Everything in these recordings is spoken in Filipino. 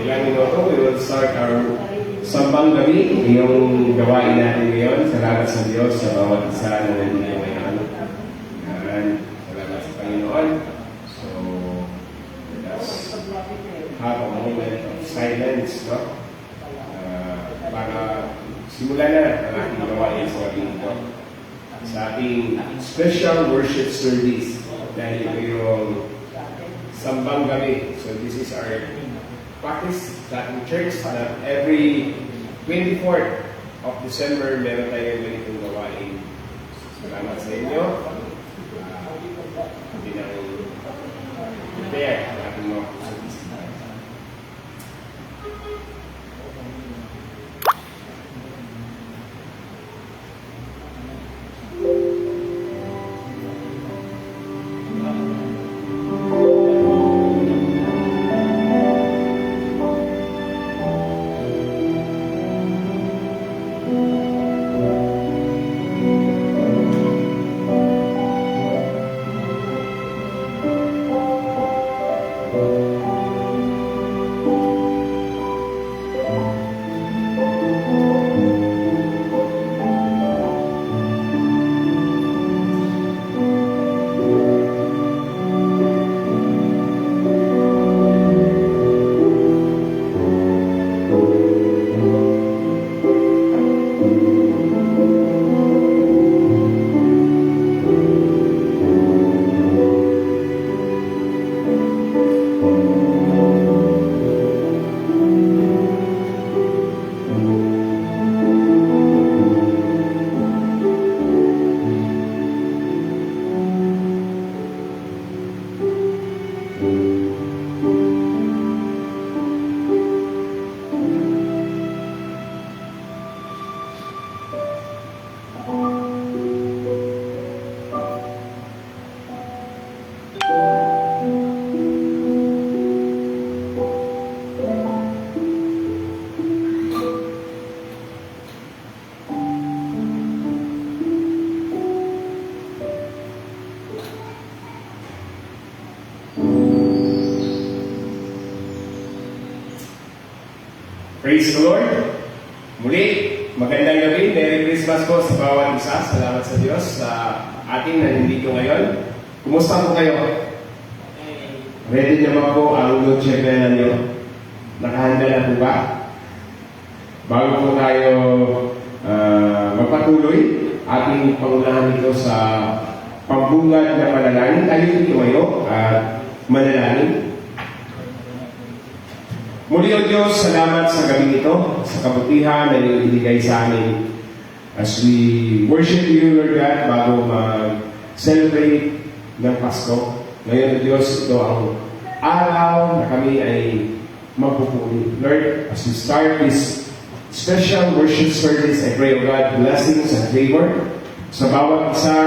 Ilang minuto, we will start our sambang gabi, yung gawain natin ngayon. Salamat sa Diyos sa bawat isa na nandito ngayon. Yan. Salamat sa Panginoon. So, let us have a moment of silence, no? Para simulan na ang ating gawain sa gabi ito. Sa ating special worship service dahil ito yung sambang gabi. So, this is our practice sa ating church na every 24th of December meron tayong ganitong gawain. Salamat sa inyo. Hindi na prepare ang ating mga service. Praise the Lord! Muli, magandang gabi. Merry Christmas po sa bawat isa. Salamat sa Diyos sa ating nandito ngayon. Kumusta po kayo? Ready naman po ang Noche Buena niyo? Nakahanda na po ba? Bago po tayo magpatuloy, ating pangunahan dito sa pambungad na panalangin. Tayo dito ngayon at manalangin. Muli o Diyos, salamat sa gabi ito, sa kabutihan na ibigay sa amin as we worship you, Lord God, bago mag-celebrate ng Pasko. Ngayon o Diyos, ito ang araw na kami ay magpupuli. Lord, as we start this special worship service, I pray, O God, blessings and favor sa bawat isa.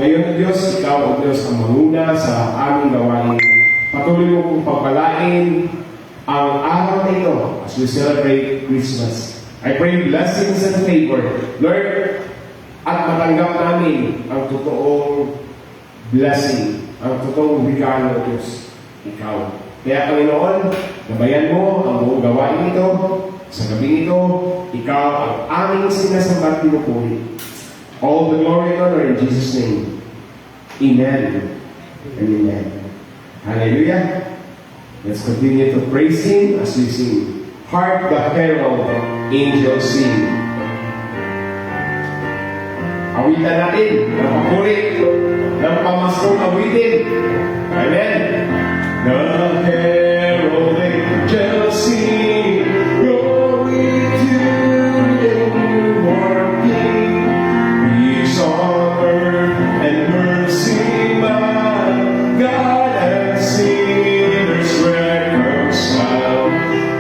Ngayon o Diyos, ikaw o Diyos ang manguna sa aming gawain. Patuloy mo kong pagpalain ang araw na ito as we celebrate Christmas. I pray blessings and favor, Lord, at matanggap namin ang totoong blessing, ang totoong regalo, Diyos, Ikaw. Kaya, Panginoon, gabayan mo ang buong gawain ito, sa gabi ito, Ikaw ang aming sinasambat pinupuri. All the glory and honor in Jesus' name. Amen and amen. Hallelujah. Let's continue to praise Him as we sing. Hark the herald angels sing. Awitan natin ng papuri, ng pamaskong awitin. Amen. The herald angels sing. Glory to the newborn King. Peace on earth and mercy mild. God and sinners reconciled.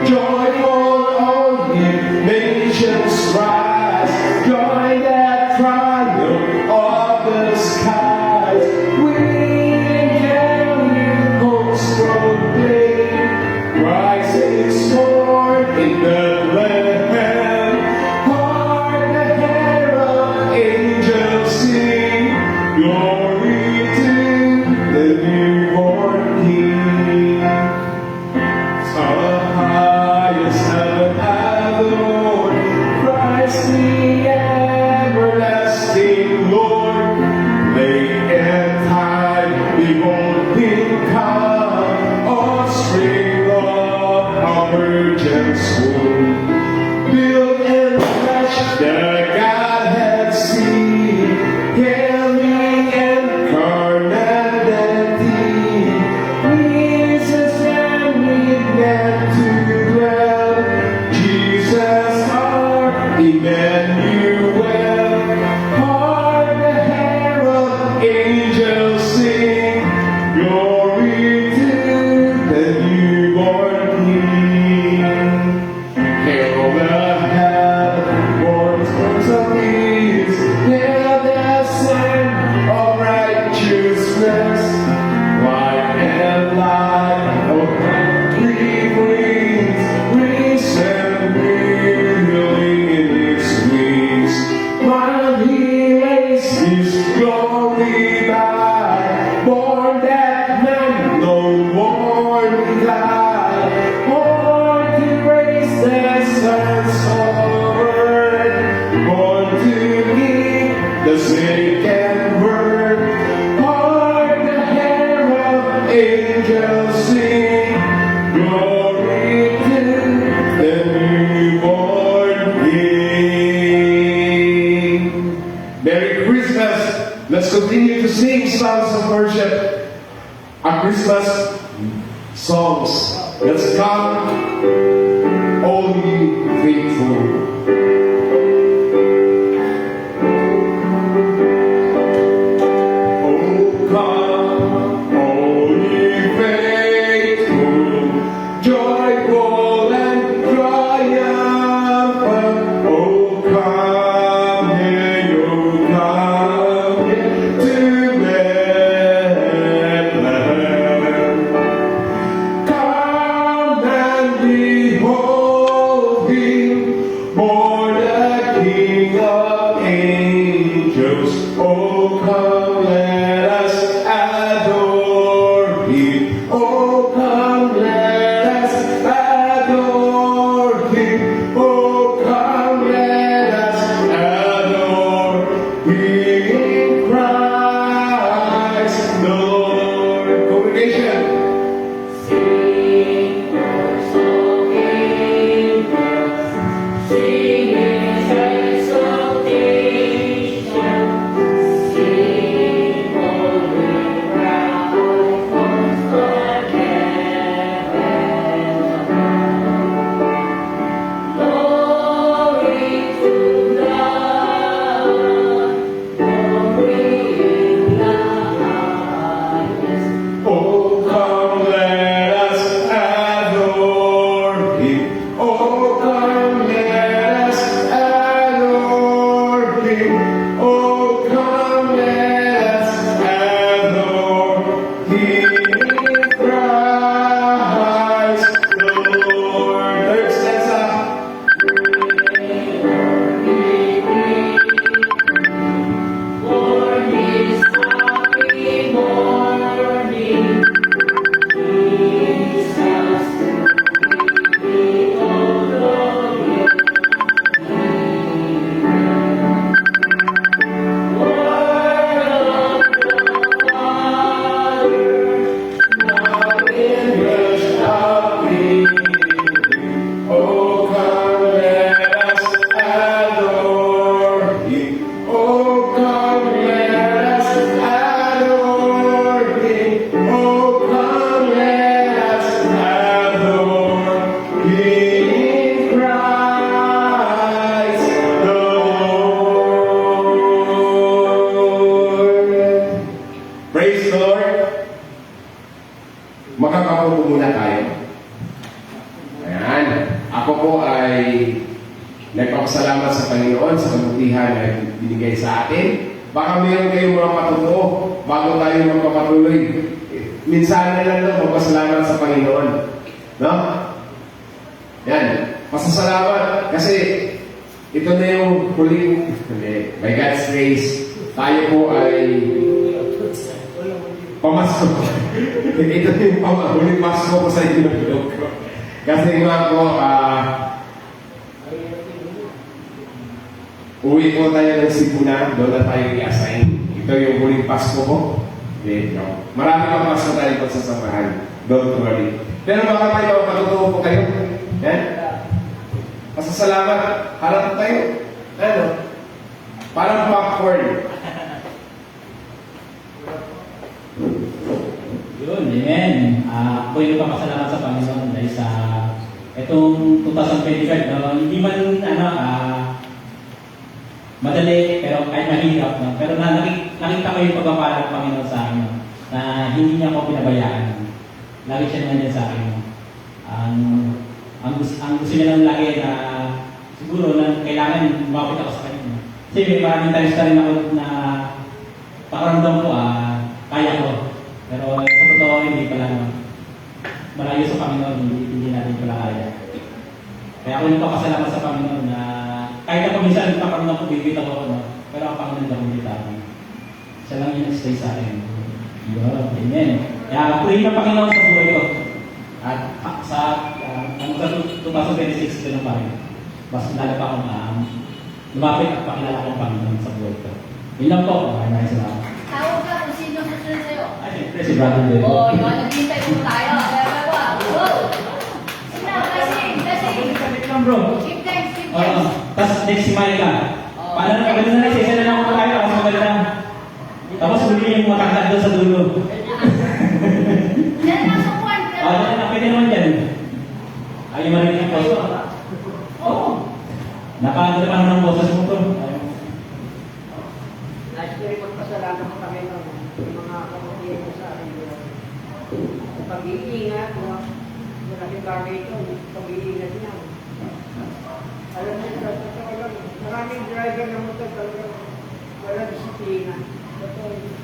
Joyful all ye nations rise. Join that triumph of the skies. We of worship, our Christmas songs. Let's come, all ye faithful. Oh, come, all ye faithful, joyful and triumphant. Oh, come ye, oh, come ye to Bethlehem. Come and behold him, born the King of angels. Oh, come, let us adore him. Oh, come, let us adore him. Oh, come, let us adore him, Christ the Lord. Congregation. Sing chorus of angels, sing his exaltation, sing holy round for heaven above. Glory to God, glory in the highest. Oh, come, let us adore him. Oh, come, let us adore him. Oh, come, let us adore him, Christ the Lord. Third stanza. For his happy morning, Jesus, be all glory. Word of the Father, now in Yes, oh, come, let us adore him. Oh, come, let us adore him. Oh, come, let us adore him, Christ the Lord. Praise the Lord. Makakapo muna tayo. Ayan. Ako po ay nagpapasalamat sa Panginoon sa kabutihan na binigay sa atin. Baka mayroon kayong mga patutuo bago tayo magpapatuloy. Minsan na lang magpasalamat sa Panginoon. No? Yan. Pasasalamat. Kasi ito na yung huling, by God's grace, tayo po ay pamasko. Ito yung huling Pasko ko sa inyo ng loob ko. Kasi nga po, uwi po tayo ng Cebu na, doon na tayo i-assign. Ito yung huling Pasko ko. No. Marami pang Pasko tayo pagsasamahan. Don't worry. Pero baka tayo matutuwa po kayo. Yan. Pasasalamat. Harap tayo. Ano? Parang popcorn. Yun, amen. Ako yung papasalamat sa Panginoon dahil sa itong 2025, no? Hindi man madali, pero kahit mahirap, no? Pero nakita ko yung pagpapala ng Panginoon sa akin, no? Na hindi niya ako pinabayaan. Lagi siya nandiyan sa akin. No? Ang gusto niya lang lagi na siguro na kailangan lumapit ako sa kanya. No? Kasi may maraming times na rin ako na pakaramdam ko, kaya ko. Pero sa totoo, hindi pala, no? Malayo sa Panginoon, hindi natin pala kaya. Kaya ako nagpapasalamat sa Panginoon na kahit ako minsan nagpapakaroon ako, bibitaw ako, no? Pero ang Panginoon lang bibitaw. Siya lang yung nag-stay sa akin. Yun, amen. Kaya pray na Panginoon sa buhay ko. At sa 2026 ko na pa rin. Mas lalo pa akong lumapit at pakilala ko ang Panginoon sa buhay ko. Yun lang po. Maraming salamat. Tawag ka kung sino susunod sa'yo. Ay, siyempre si Brother Del. Oo, yun. Naghintay po tayo. Go! Sino? Kasi. Sabit lang, bro. Keep thanks, keep Oo. thanks. Tapos next si Micah. Oo. Paano na? Maganda na. Isa na lang ako tayo. Mas maganda. Tapos huli yung matangkad doon sa dulo. Yan ang sukuan. Pwede naman dyan. Ayaw marinig ang posto. Oo. Nakaano naman ng boses mo to. Nais ko rin magpasalamat sa Panginoon yung mga kapatid ko sa akin. Pag-iingat, malaking bagay ito, pag-iingat niya. Alam niyo, sa totoo lang, maraming driver na motor talaga wala disiplina. Totoo yun.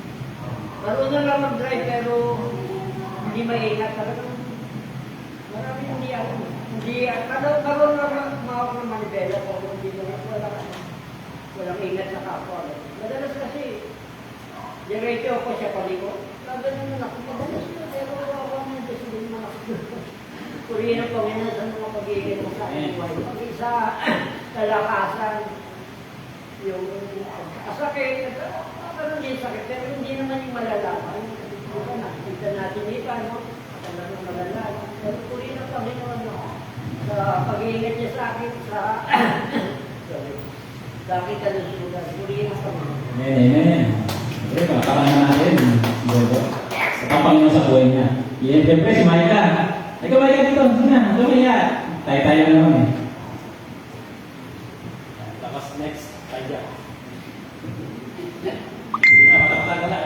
Marunong lang mag-drive pero hindi maingat talaga. Maraming hindi alam. Hindi, marunong lang mawak ng manibela pero hindi naman walang ingat sa kapwa. Madalas kasi, diretso ako siya paliko. Sabi naman ako, madalas na, pero wala naman kasi din mga Purihin ang Panginoon sa mga pag-iingat mo sa aking buhay. Pag sa kalakasan, yung kasakit, meron din sakit, pero hindi naman yung malalaman. Nakikita natin dito, ano? Talagang malalaman. Pero purihin ang Panginoon mo sa pag-iingat niya sa akin, sa aking kalusugan. Purihin ang Panginoon. Amen. Siyempre, pakapangan natin. Sa Panginoon sa buhay niya. Yan, siyempre, si Maika. Ay, kamay ka dito. Sige na, tumaya. Tayo-tayo na naman eh. Tapos next, tayo. Nakakatagal na.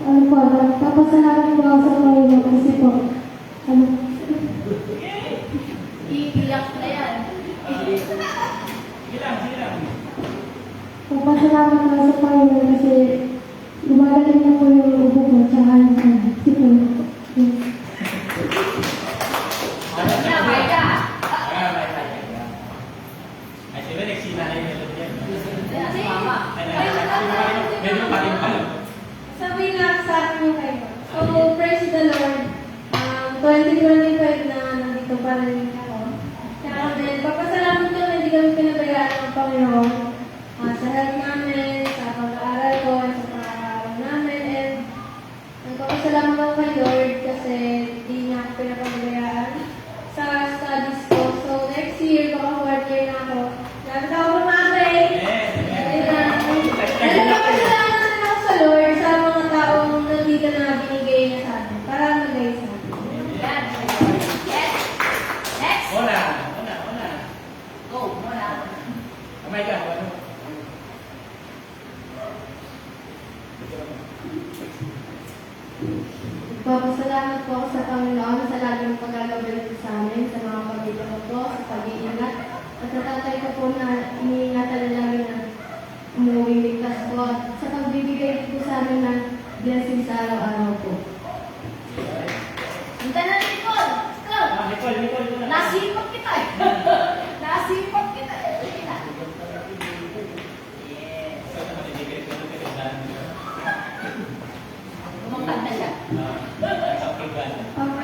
Ano po, papasalamat po ako sa Panginoon kasi po, Iiyak na yan. Sige lang. papasalamat po ako sa Panginoon kasi gumagaling na po yung ubo ko, tsaka yung kasi po, Na, Maika. Ay, sila nagsina na yung melody yan. Kasi, Medyo paling pala. sabi nga sa akin yung kayo. So, praise the Lord. 2025 na nandito pa rin ako. Kaya din, papasalamat ko na hindi kami pinabayaan ng Panginoon sa health namin, sa pag-aaral ko, sa pag-aaral namin, and nagpapasalamat ako kay Lord kasi hindi niya ako pinapabayaan sa studies ko. So, next year, baka fourth year na ako. Lahat ako pumapay! Nagpapasalamat na ako sa Lord sa mga taong nandito na binigay niya sa atin para magay sa atin. Yan. Yes. Next. Una. Go, muna. Kamay ka. Ano? Papasalamat po ako sa Panginoon sa laging pagkagabalit sa amin, sa mga pamilya ko po, sa pag-iingat. At sa tatay ko po na iniingatan na namin na umuwi ligtas po. At sa pagbibigay po sa amin ng blessing sa araw-araw po. Punta na Nicole. Nicole. Nicole muna. Nasipag kita eh. Nasipag kita eh. Sige na. Yes. Kumangkanta siya.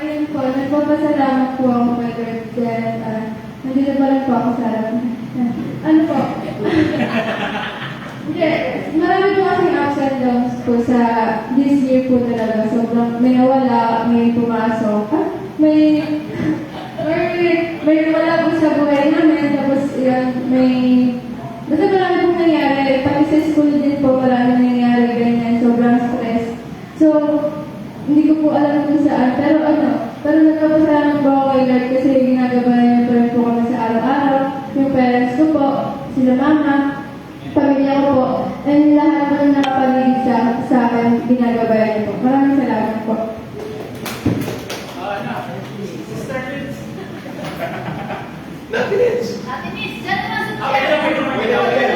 Ayun po, nagpapasalamat po ako kay Lord dahil nandito pa lang po ako sa harap. Ano po? Hindi, marami po kasing ups and downs po sa this year po talaga. Sobrang may nawala, may pumasok. May wala po sa buhay namin. Tapos yun, basta marami pong nangyari. Pati sa school din po marami nangyari ganyan. Sobrang stress. So, hindi ko po alam kung saan. Pero nagpapasalamat po ako kay Lord kasi ginagabayan niya pa rin po kami sa araw-araw. Yung parents ko po, sila mama, pamilya ko po, and lahat po yung nakapaligid sa akin, ginagabayan niyo po. Maraming salamat po. Sister Vince. Ate Miss, dyan na lang sa Okay, okay.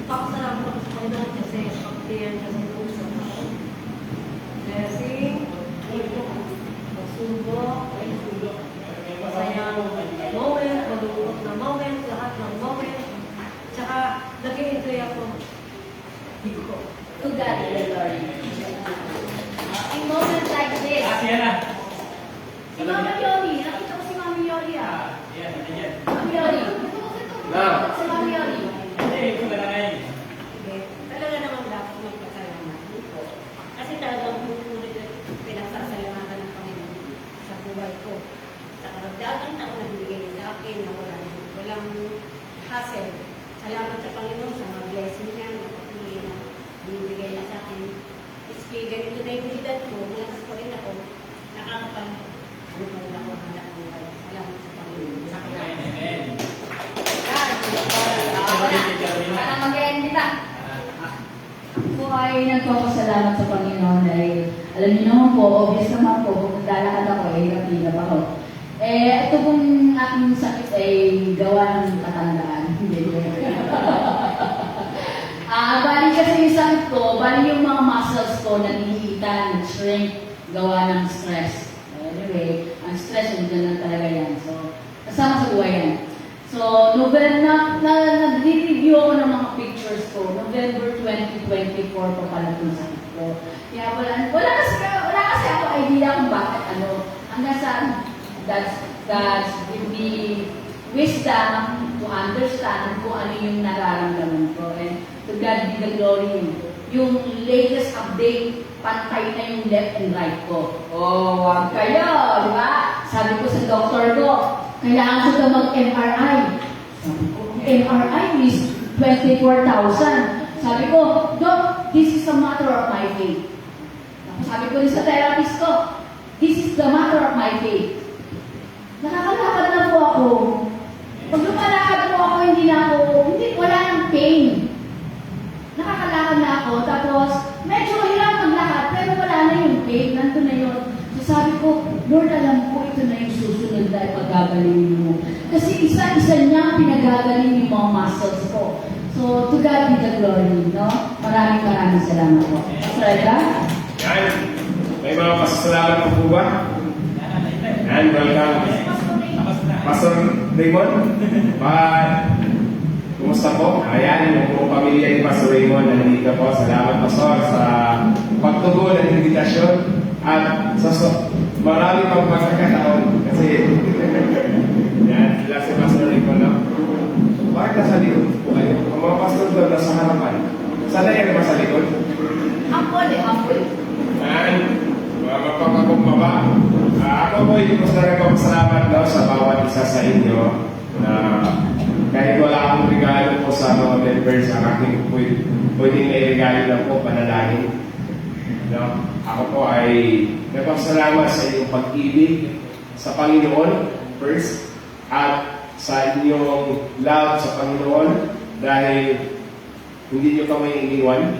Papasalamat ako sa Panginoon kasi pagtiyan kasi po sa mga blessing, pagsubok, masayang moment, malulungkot na moment, lahat ng moment. Tsaka nag-i-enjoy ako. Dito. To God be the glory. In moments like this. Yan na. Si Mama Yoli. Nakita ko si Mama Yoli ah. Yan. Mama Yoli. Si Mama Yoli. Hindi, ito na lang ngayon. Talaga naman dapat magpasalamat po. Kasi talagang pupulit at pinagsasalamatan ng Panginoon sa buhay ko. Sa karagdagan na nagbibigay sa akin na walang hassle. Salamat sa ay nagpapasalamat sa Panginoon dahil alam niyo naman po, obvious naman po, kung naglalakad ako, hirap-hirap ako. Ito pong aking sakit ay gawa ng katandaan. Hindi ko bali kasi yung sakit ko, bali yung mga muscles ko naghihitan, shrink, gawa ng stress. Anyway, ang stress, hindi na talaga yan. So, kasama sa buhay yan. So, nag-review ako ng mga pictures ko. November 2024 pa pala itong sakit ko. Kaya wala kasi ako idea kung bakit hanggang sa God's give me wisdom to understand kung ano yung nararamdaman ko. And to God be the glory. Yung latest update, pantay na yung left and right ko. Oh, wag kayo, di ba? Sabi ko sa doktor ko, kailangan ko daw mag-MRI. Sabi ko, MRI is 24,000. Sabi ko, Doc, this is a matter of my faith. Sabi ko rin sa therapist ko, this is the matter of my faith. Nakakalakad na po ako. Pag lumalakad po ako, wala nang pain. Nakakalakad na ako, tapos medyo hirap maglakad, pero wala na yung pain, nandun na yun. So sabi ko, Lord, alam ko, ito na yung susunod na paggagalingin mo. Kasi isa-isa niya pinagagaling yung mga muscles ko. So, to God be the glory, no? Maraming salamat po. Sorry ka? Yan. May mga pasasalamat po ba? And welcome. Pastor Raymond? Kumusta po? Ayan, yung buong pamilya ni Pastor Raymond nandito po. Salamat, Pastor, sa pagtugon ng invitasyon. At marami pang pagkakataon. Kasi, yan, sila si Pastor Raymond, no? Bakit nasa likod po kayo? Ang mga pastor doon nasa harapan. Sana yan naman sa likod? Humble. Yan, mga magpapakumbaba. Ako po, hindi ko sa nagpapasalamat sa bawat isa sa inyo na kahit wala akong regalo po sa mga members, ang aking pwedeng may regalo lang po, panalangin. No? Ako po ay nagpapasalamat sa inyong pag-ibig sa Panginoon first, at sa inyong love sa Panginoon dahil hindi nyo kami iniwan,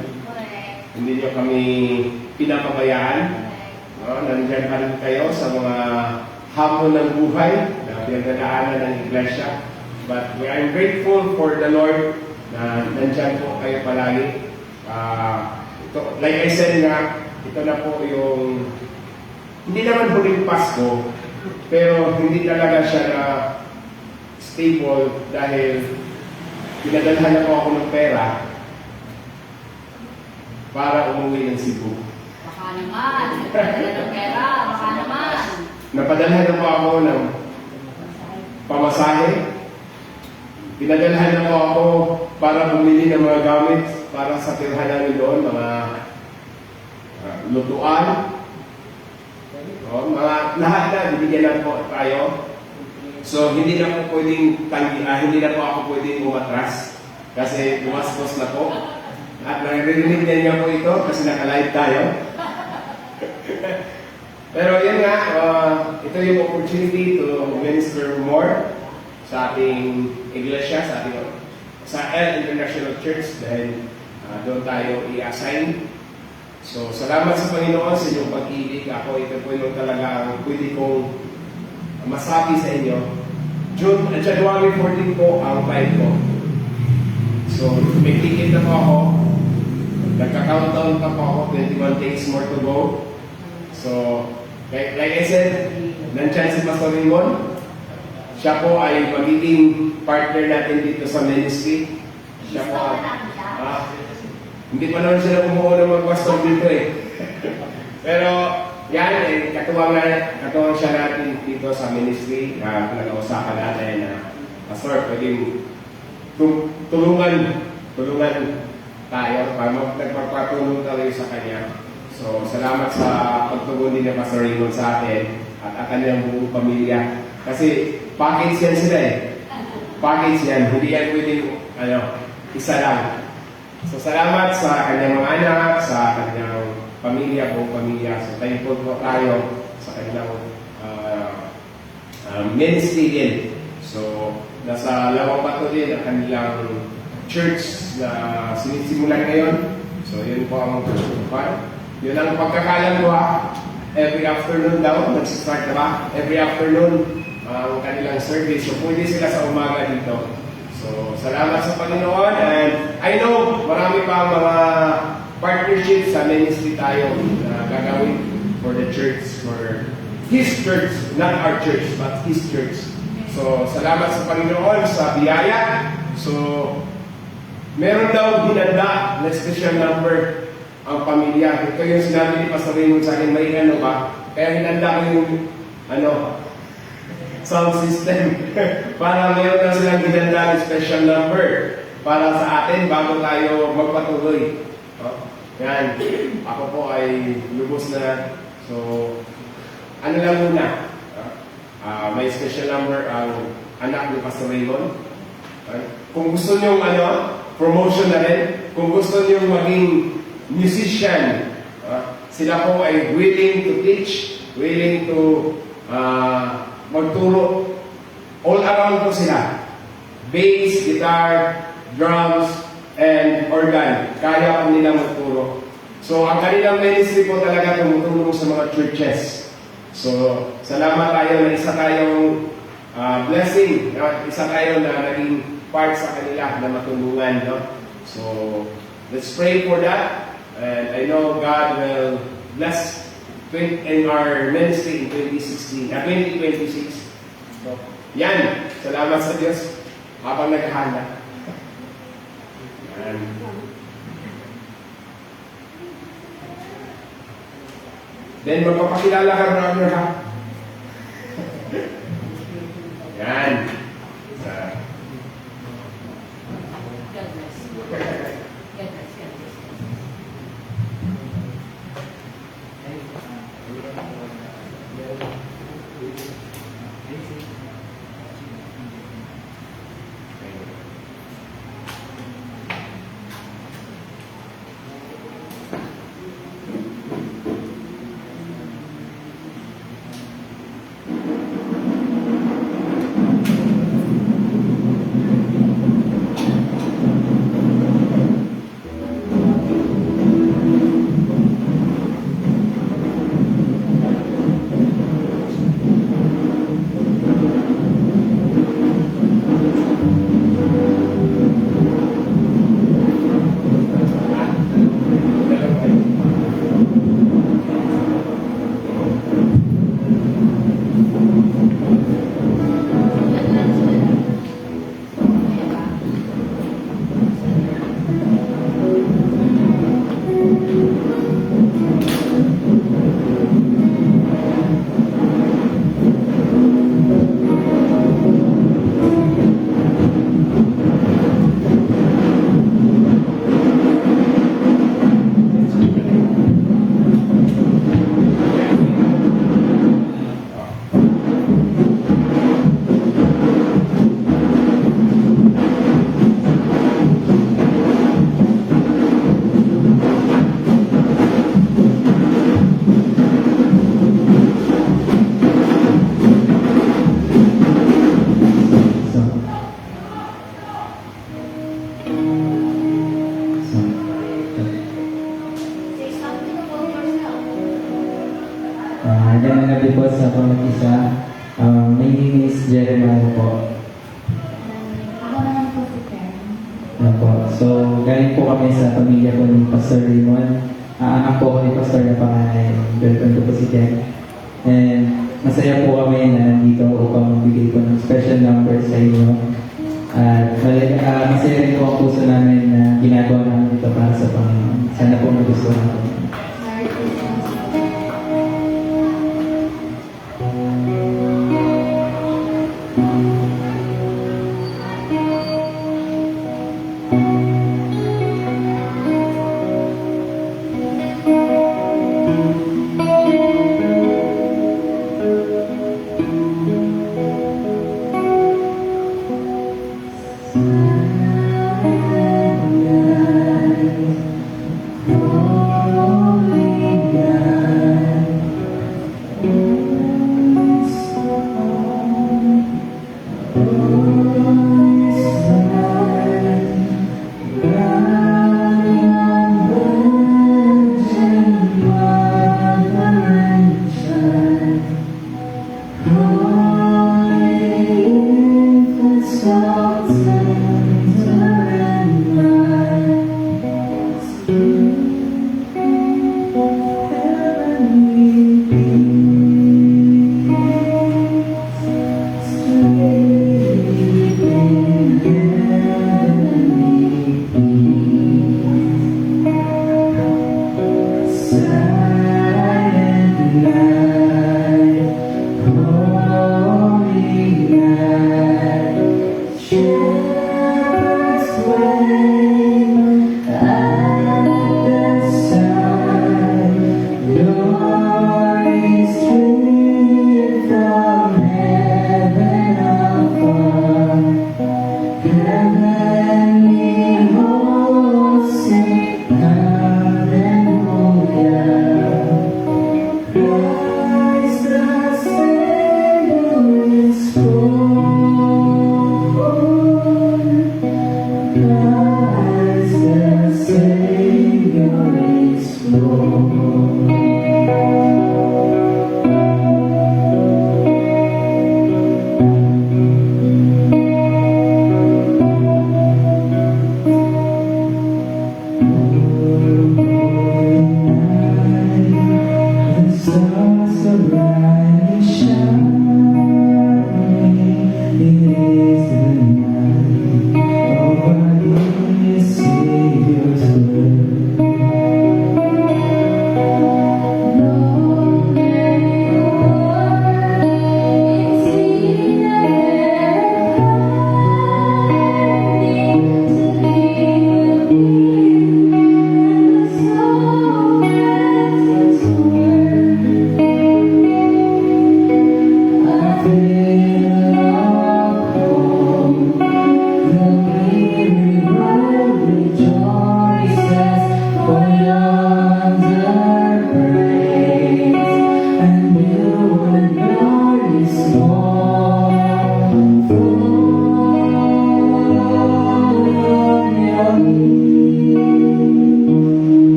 hindi nyo kami pinapabayaan. No? Nandiyan pa rin kayo sa mga hamon ng buhay na pinagdadaanan ng Iglesia. But we are grateful for the Lord na nandyan po kayo palagi. Like I said nga, ito na po yung hindi naman huling Pasko, pero hindi talaga siya na stable dahil pinadalhan na po ako ng pera para umuwi ng Cebu. Baka naman. Ng pera. Baka naman. Napadalhan na po ako ng pamasahe. Pinadalhan na po ako para bumili ng mga gamit para sa tirhan namin doon, mga lutuan. Lahat na, bibigyan na po tayo. So, hindi na po pwedeng hindi na po ako pwedeng umatras kasi bumastos na po. At naririnig niya po ito kasi naka-live tayo. Pero yun nga, ito yung opportunity to minister more sa ating iglesia, sa El International Church dahil doon tayo i-assign. So, salamat sa Panginoon sa inyong pag-ibig. Ako, ito po yung talaga pwede kong masabi sa inyo. January 14 po ang flight ko. So, may ticket na po ako. Nagka-countdown pa po ako. 21 days more to go. So, like I said, nandyan si Pastor Raymond. Siya po ay magiging partner natin dito sa ministry. Siya po, hindi pa naman sila bumuo ng mag-pastor dito eh. Pero, yan, katuwang siya natin dito sa ministry. Nag-uusapan natin na, Pastor, pwedeng tulungan tayo para nagpapatulong tayo sa kanya. So, salamat sa pagtugon din ng Pastor Raymond sa atin at ang kanyang buong pamilya. Kasi, package yan sila eh. Package yan. Hindi yan pwedeng, isa lang. So, salamat sa kanyang mga anak, sa kanyang pamilya, buong pamilya. So, thankful po tayo sa kanilang ministry din. So, nasa Lawang Bato din ang kanilang church na sinisimulan ngayon. So yun po ang yun ang pagkakalam ko ha. Every afternoon daw, nag-start na ba? Every afternoon, ang kanilang service. So pwede sila sa umaga dito. So salamat sa Panginoon. And I know marami pa mga partnerships sa ministry tayo na gagawin for the church, for His church, not our church, but His church. So salamat sa Panginoon sa biyaya. So meron daw hinanda na special number ang pamilya. Ito yung sinabi ni Pastor Raymond sa akin, may ano ba? Kaya hinanda ko yung sound system para meron na silang hinanda ng special number para sa atin bago tayo magpatuloy. Yan. Ako po ay lubos na. So, ano lang muna. May special number ang anak ni Pastor Raymond. Kung gusto nyo promotion na rin. Kung gusto nyo maging musician, sila po ay willing to teach, willing to magturo. All around po sila. Bass, guitar, drums, and organ. Kaya po nila magturo. So, ang kanilang ministry po talaga tumutulong sa mga churches. So, salamat tayo na isa tayong blessing. Isa tayo na naging part sa kanila na matulungan. No? So, let's pray for that. And I know God will bless in our ministry in 2026. So, yan. Salamat sa Diyos habang naghahanda. Yan. Then, magpapakilala ka, brother, ha? Yan. God bless. God bless. God bless. Magandang gabi po sa pamag-isa. My name is Jeremiah po. Ako naman po si Karen. Po. So, galing po kami sa pamilya po ni Pastor Raymond. Anak po ko ni Pastor na panganay. Girlfriend ko po si Jen. And masaya po kami na nandito upang magbigay po ng special number sa inyo. At masaya rin po ang puso namin na ginagawa namin ito para sa Panginoon. Sana po magustuhan natin. Merry Christmas. Oh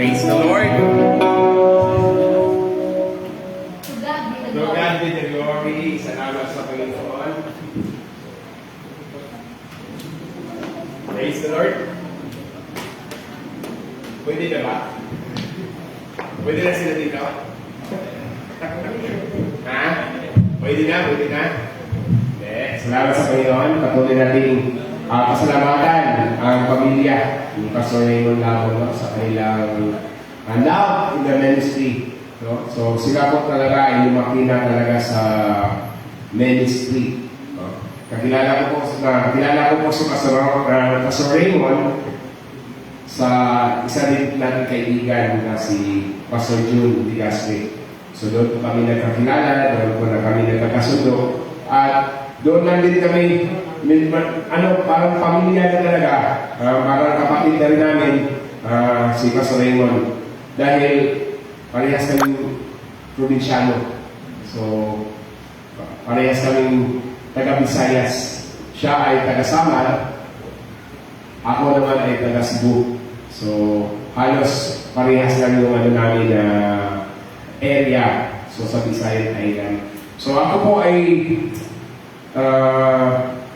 Praise the Lord. To God be the To glory. God be the glory. Salamat sa Panginoon. Praise the Lord. Pwede na ba? Pwede na sila dito? Ha? Pwede na? Pwede na? Salamat sa Panginoon. Patuloy natin pasalamatan ang pamilya ni Pastor Raymond Labon sa kanilang love in the ministry. No? So sila po talaga ay lumaki na talaga sa ministry. No? Kakilala ko po si Pastor Raymond sa isa din natin kaibigan na si Pastor June Digaspe. So doon po kami nagkakilala, doon po na kami nagkakasundo. At doon lang din kami, parang pamilya na talaga, parang kapatid na rin namin si Pastor Raymond. Dahil parehas kaming probinsyano. So, parehas kaming taga-Visayas. Siya ay taga-Samar, ako naman ay taga-Cebu. So, halos parehas lang yung namin na area. So, sa Visayan Island. So, ako po ay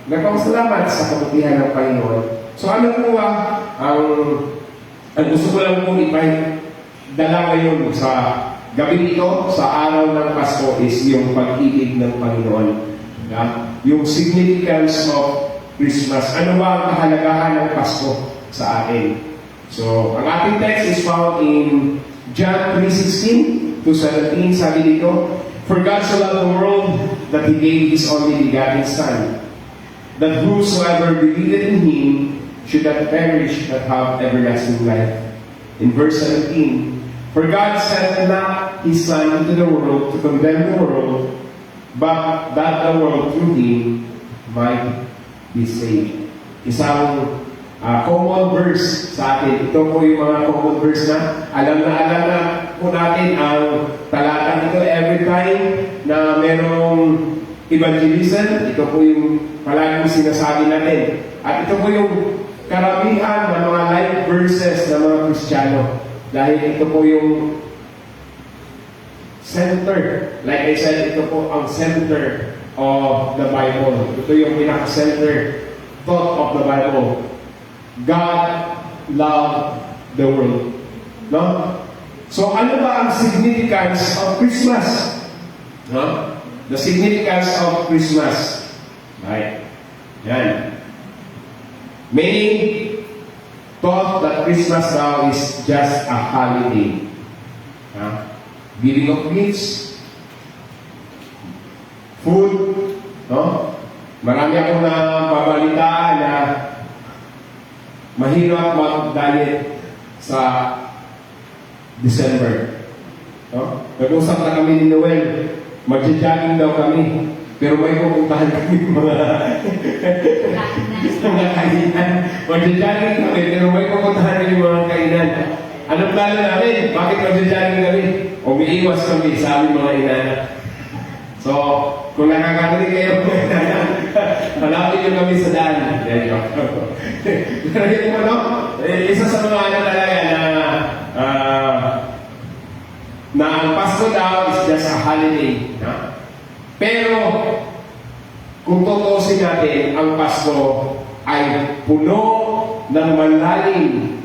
nagpapasalamat sa kabutihan ng Panginoon. So ano po ang gusto ko lang po dala ngayon sa gabi ito, sa araw ng Pasko is yung pag-ibig ng Panginoon. Yung significance of Christmas. Ano ba ang kahalagahan ng Pasko sa atin? So, ang ating text is found in John 3:16 to 17. Sabi dito, "For God so loved the world that He gave His only begotten Son, that whosoever believeth in Him should not perish but have everlasting life." In verse 17, "For God sent not His Son into the world to condemn the world, but that the world through Him might be saved." Isang common verse sa atin. Ito po yung mga common verse na alam na po natin ang talata nito every time na merong evangelism. Ito po yung palaging sinasabi natin. At ito po yung karamihan ng mga life verses ng mga Kristiyano. Dahil ito po yung center. Like I said, ito po ang center of the Bible. Ito yung pinaka-center thought of the Bible. God loved the world. No? So, ano ba ang significance of Christmas? No? The significance of Christmas. Right? Yan. Many thought that Christmas now is just a holiday. Giving of gifts, food, no? Marami akong nababalitaan na mahirap mag-diet sa December. No? Nag-usap na kami ni Noel, mag-jogging daw kami, pero may pupuntahan kami mga kainan. Mag-jogging kami, pero may pupuntahan kami mga kainan. Anong plano namin? Bakit mag-jogging kami? Umiiwas kami sa aming mga inana. So, kung nakakarinig kayo, hanapin nyo kami sa daan. Pero yun mo, no? Isa sa mga talaga na ang Pasko daw is just a holiday. No? Pero, kung tutusin natin, ang Pasko ay puno ng malalim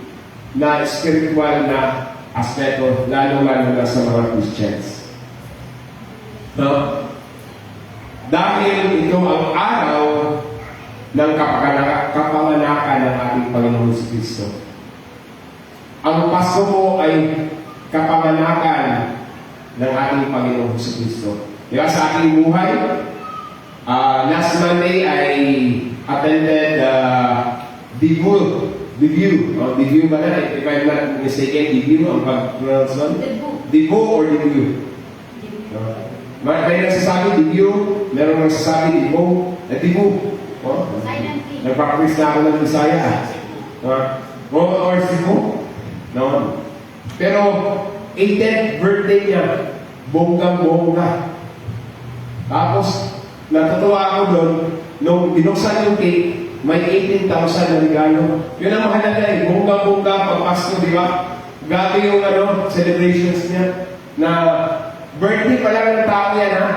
na spiritual na aspeto, lalo-lalo na sa mga Christians. No? Dahil ito ang araw ng kapanganakan ng ating Panginoon Kristo. Ang Pasko po ay kapanganakan ng ating Panginoon Kristo. Diba sa ating buhay, last Monday I attended debut ba na? If I'm not mistaken, debut ang pag-pronounce nun? Debut or debut? May nagsasabi debut, meron nagsasabi debut, debut. Silent T. Nagpapakris na ako ng Bisaya. Or Cebu. No. Pero 18th birthday niya, bonggang-bongga. Tapos, natutuwa ako doon, nung binuksan yung cake, may 18,000 na regalo. Yun ang mahalaga eh. Bonggang-bongga pag Pasko, di ba? Grabe yung celebrations niya na birthday pa lang ng tao yan ha.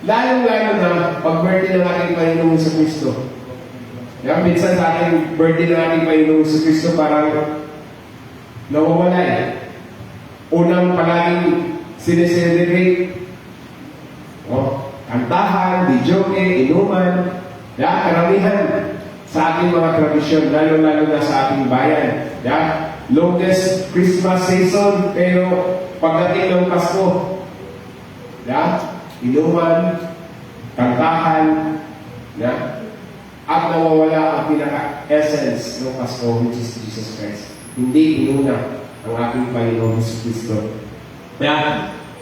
Lalong-lalo na pag birthday ng ating Panginoon sa Kristo. Minsan sa ating birthday ng ating Panginoon sa Kristo parang nawawala eh. Unang palaging sineselebrate. Kantahan, videoke, inuman. Karamihan sa ating mga tradisyon, lalo-lalo na sa ating bayan. Longest Christmas season, pero pagdating ng Pasko, inuman, kantahan, at nawawala ang pinaka-essence ng Pasko, which is Jesus Christ. Hindi inuna ang ating Panginoon Jesus Cristo.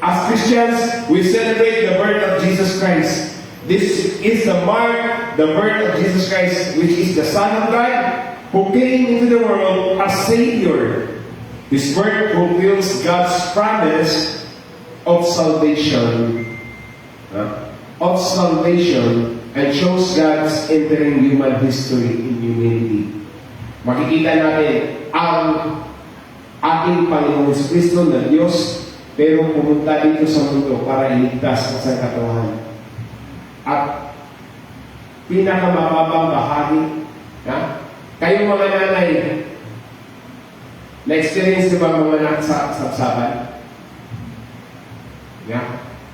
As Christians, we celebrate the birth of Jesus Christ. This is the mark, the birth of Jesus Christ, which is the Son of God, who came into the world as Savior. His birth fulfills God's promise of salvation, and shows God's entering human history in humanity. Makikita natin ang ating Panginoon Kristo na Diyos, pero pumunta dito sa mundo para iligtas ang sangkatauhan. At pinakamababang bahagi, kayong mga nanay, na-experience na ba mga anak sa sabsaban?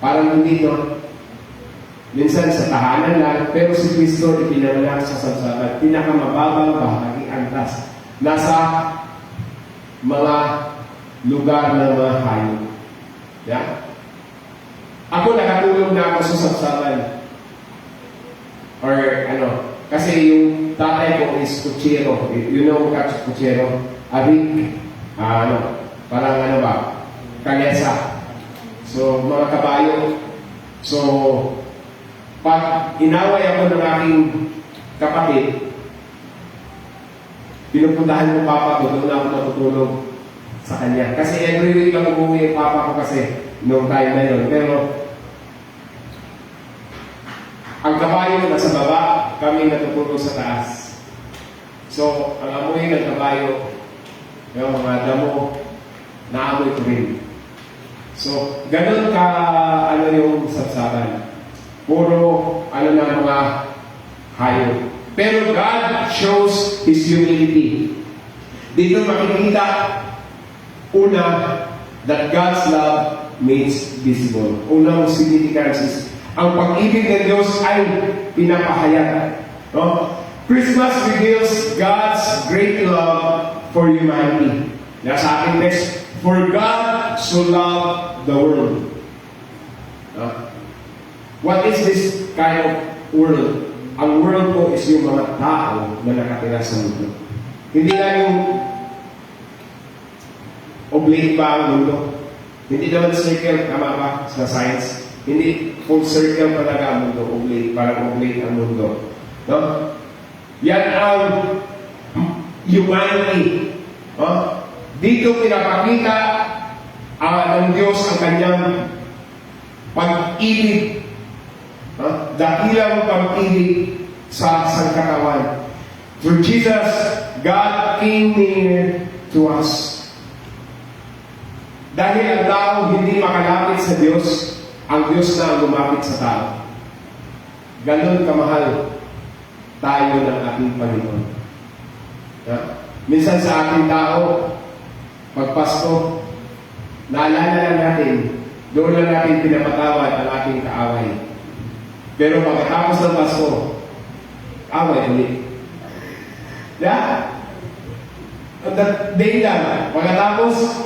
Parang hindi no? Minsan sa tahanan lang, pero si Kristo ipinanganak sa sabsaban. Pinakamababang bahagi ang taas. Nasa mga lugar ng mga hayop. Ako nakatulog na ako sa sabsaban. Or kasi yung tatay ko is kutsero. You know kutsero? Arik. Parang kalyasa. So, mga kabayo. So, pag inaway ako ng aking kapatid, pinupuntahan ko papa ko, doon ako natutulog sa kanya. Kasi every week lang umuwi yung papa ko kasi noong time na yun. Pero, ang kabayo nasa baba, kami natutulog sa taas. So, ang amoy ng kabayo, yung mga damo, naamoy ko rin. So, ganun ka, yung sabsaban. Puro, na mga hayop. Pero God shows His humility. Dito makikita, una, that God's love makes visible. Unang significance is, ang pag-ibig ng Diyos ay pinapahayag. Christmas reveals God's great love for humanity. Nasa ating text, for God so loved the world. What is this kind of world? Ang world po is yung mga tao na nakatira sa mundo. Hindi lang yung oblate ba ang mundo. Hindi naman circle, tama ba sa science? Hindi full circle talaga ang mundo, oblate, parang oblate ang mundo. Yan ang humanity. Dito pinapakita ng Diyos ang kanyang pag-ibig, dakilang pag-ibig sa sangkatawan. Through Jesus, God came near to us. Dahil ang tao hindi makalapit sa Diyos, ang Diyos na ang lumapit sa tao. Ganon kamahal tayo ng ating Panginoon. Minsan sa ating tao, pag Pasko, naalala lang natin, doon lang natin pinapatawad ang ating kaaway. Pero pagkatapos ng Pasko, away ulit. On that day lang, pagkatapos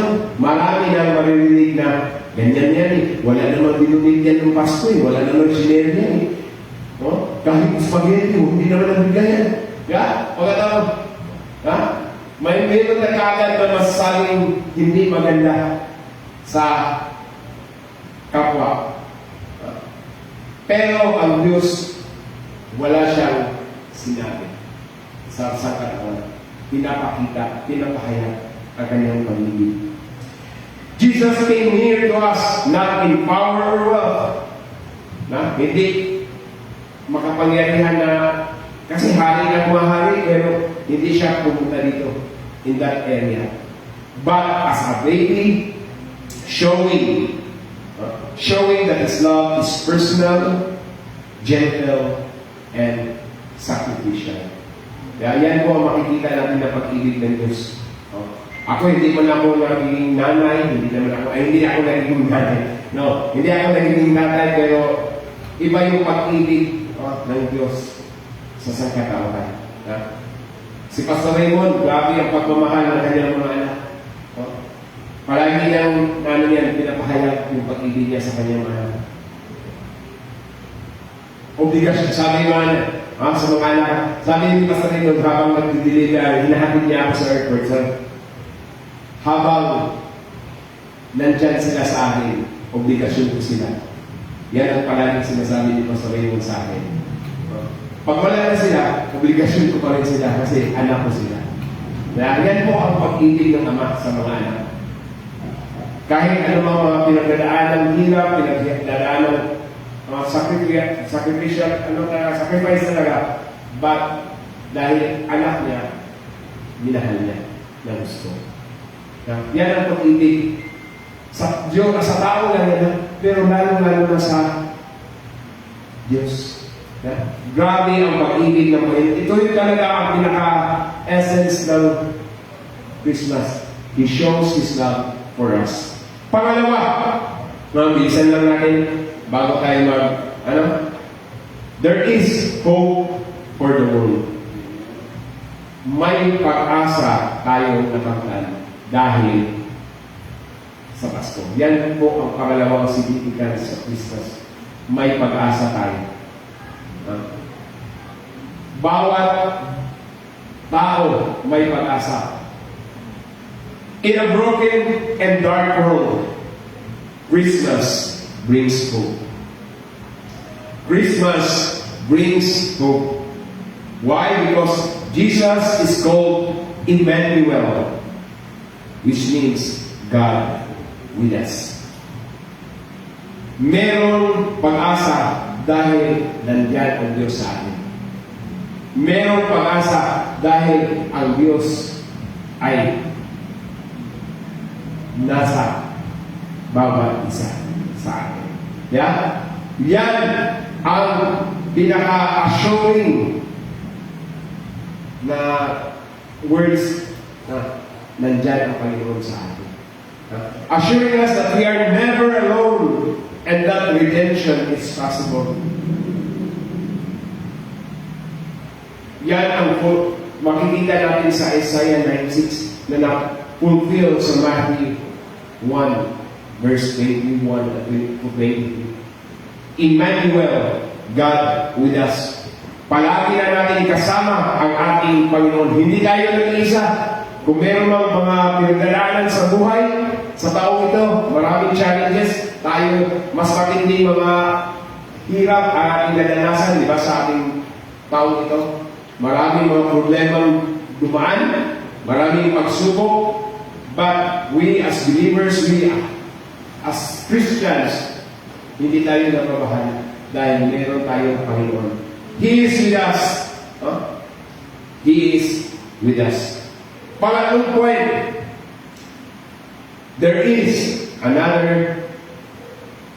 nun, marami nang maririnig na ganyan yan eh. Wala namang binunit yan ng Pasko eh. Wala namang sinero yan eh. Kahit spaghetti, hindi naman nabigayan. Pagkatapos, may meron na kagad na masasabing hindi maganda sa kapwa. Pero ang Diyos, wala siyang sinabi sa katawan. Pinapakita, pinapahayag ang kanyang pag-ibig. Jesus came here to us not in power or wealth. Hindi makapangyarihan na kasi hari na mga hari, pero hindi siya pumunta dito in that area. but as a baby, showing that His love is personal, gentle, and sacrificial. Kaya yan po ang makikita natin na pag-ibig ng Diyos. Ako, hindi man ako naging nanay, hindi ako naging nanay. No, hindi ako naging nanay, pero iba yung pag-ibig ng Diyos sa sangkatauhan. Si Pastor Raymond, grabe ang pagmamahal ng kanyang mga anak. Palagi nang pinapahayag yung pag-ibig niya sa kanyang mga anak. Obligasyon, sabi man, sa mga anak, sabi ni Pastor Raymond, habang nagdideliver, hinahatid niya ako sa airport, habang nandyan sila sa akin, obligasyon ko sila. Yan ang palaging sinasabi ni Pastor Raymond sa akin. Pag wala na sila, obligasyon ko pa rin sila kasi anak ko sila. Kaya yan po ang pag-ibig ng Ama sa mga anak. Kahit ano mga pinagdadaan ng hirap, pinagdadaan ng sacrifice talaga, but dahil anak niya, minahal niya na gusto. Yan ang pag-ibig. Sa Diyos, sa tao lang yan, pero lalo-lalo na sa Diyos. Grabe ang pag-ibig ng Panginoon. Ito yung talaga ang pinaka-essence ng Christmas. He shows His love for us. Pangalawa, bilisan lang natin bago tayo there is hope for the world. May pag-asa tayong nakamtan dahil sa Pasko. Yan po ang pangalawang significance sa Christmas. May pag-asa tayo. Bawat tao may pag-asa. In a broken and dark world, Christmas brings hope. Christmas brings hope. Why? Because Jesus is called Emmanuel, which means God with us. Merong pag-asa dahil nandiyan ang Diyos sa atin. Merong pag-asa dahil ang Diyos ay nasa bawat isa sa atin. Yan ang pinaka-assuring na words na nandyan ang Panginoon sa atin. Assuring us that we are never alone and that redemption is possible. Yan ang makikita natin sa Isaiah 9:6 na na-fulfill sa Matthew 1 verse 21 at 22. Emmanuel, God with us. Palagi na natin kasama ang ating Panginoon. Hindi tayo nag-iisa. Kung meron mga pinagdadaanan sa buhay, sa taong ito, maraming challenges, tayo mas matindi mga hirap ang ating nadanasan, di ba, sa ating taong ito. Maraming mga problemang dumaan, maraming pagsubok, but we as believers, we as Christians, hindi tayo nababahan dahil meron tayong Panginoon. He is with us. He is with us. Pangatlong point, there is another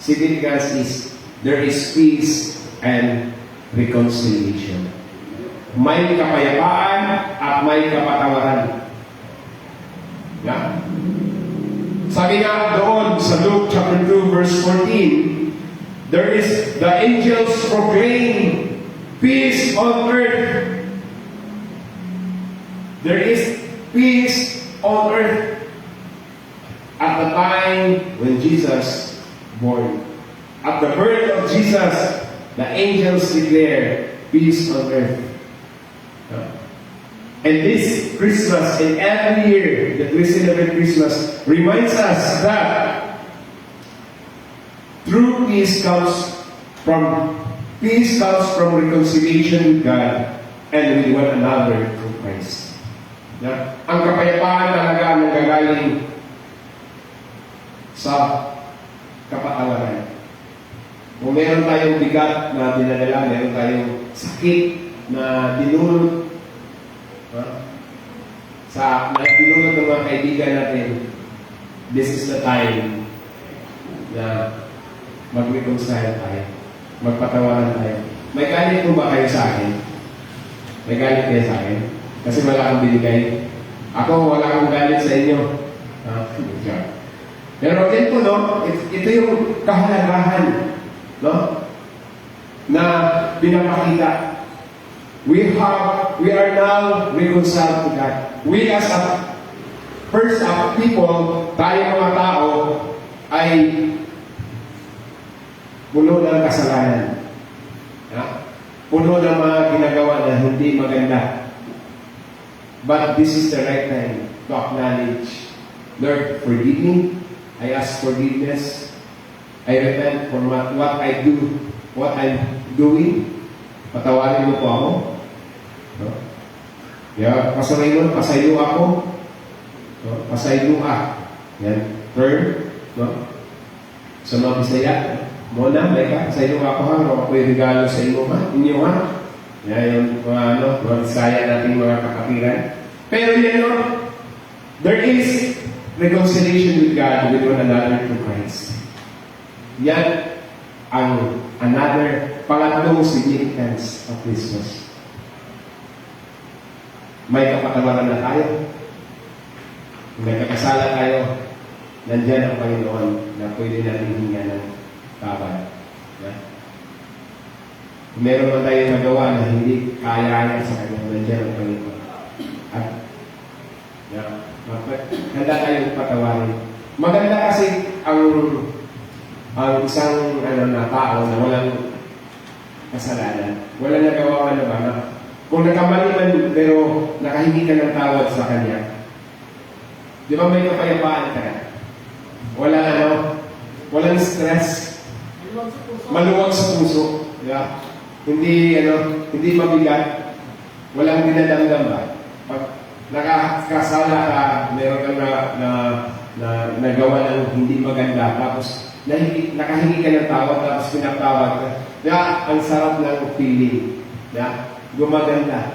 significance is there is peace and reconciliation. May kapayapaan at may kapatawaran. Sabi nga doon sa Luke chapter 2 verse 14, there is the angels proclaim peace on earth. There is peace on earth at the time when Jesus born. At the birth of Jesus, the angels declare peace on earth. And this Christmas and every year that we celebrate Christmas reminds us that true peace comes from reconciliation with God and with one another through Christ. Ang kapayapaan talaga nanggagaling sa kapatawaran. Kung meron tayong bigat na dinadala, meron tayong sakit na dinulot, sa pinunod ng mga kaibigan natin, this is the time na mag-reconcile tayo. Magpatawaran tayo. May galit po ba kayo sa akin? May galit kayo sa akin? Kasi wala akong binigay. Ako, wala akong galit sa inyo. Pero din po, no? Ito yung kahalagahan, no? Na pinapakita. We are now reconciled to God. We as a first people, tayo mga tao, ay puno ng kasalanan. Puno ng mga ginagawa na hindi maganda. But this is the right time to acknowledge, Lord, forgive me. I ask forgiveness. I repent for what I do, what I'm doing. Patawarin mo po ako. No? Yeah, pasaylo ako. No? Pasayloa. Yan. Third, no? Sa mga Bisaya, muna, may ka, pasaylo ako ha. No? Ako'y regalo sa inyo ha. Yan yung mga Bisaya nating mga kakapiran. Pero yan, no? There is reconciliation with God with one another through Christ. Yan ang pangatlong significance of Christmas. May kapatawaran na tayo. Kung may kakasala tayo, nandyan ang Panginoon na pwede natin hinga ng tawad. Kung meron man tayo nagawa na hindi kaya sa Kanya, nandyan ang Panginoon. At handa tayong patawarin. Maganda kasi ang isang na tao na walang kasalanan. Walang nagawa ba? Kung nakamali man pero nakahingi ka ng tawad sa Kanya, di ba may kapayapaan ka? Walang stress. Maluwag sa puso. Yeah. Hindi mabigat. Walang dinadamdam ba? Pag nakakasala ka, meron kang na nagawa ng hindi maganda, tapos nakahingi ka ng tawad, tapos pinatawad ka. Yeah, ang sarap ng feeling. Yeah, gumaganda.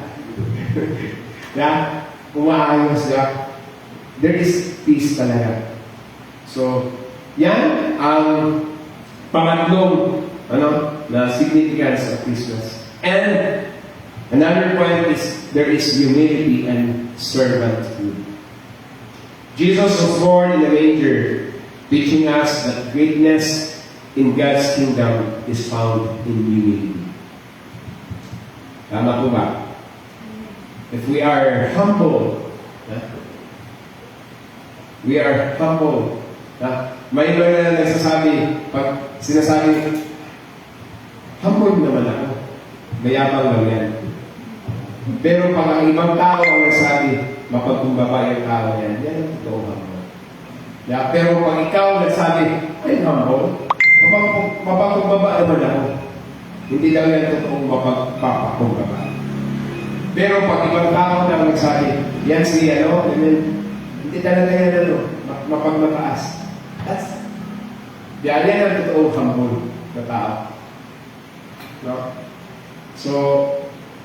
Yeah, umaayos. Yeah. There is peace talaga. So, yan ang pangatlong na significance of Christmas. And another point is there is humility and servanthood. Jesus was born in a manger, teaching us that greatness in God's kingdom is found in humility. Tama po ba? If we are humble, may mga nagsasabi, pag sinasabi, humble naman ako, mayabang lang yan. Pero pag ang ibang tao ang nagsabi, mapagkumbaba yung tao yan, yan ang totoo humble. Yeah, pero pag ikaw nagsabi, ay humble, mapagkumbaba naman ako. Hindi daw yan totoong mapagpapakumbaba. Pero pag ibang tao na nagsabi, yan si hindi talaga yan mapagmataas. Yan ang totoong humble na tao. No? So,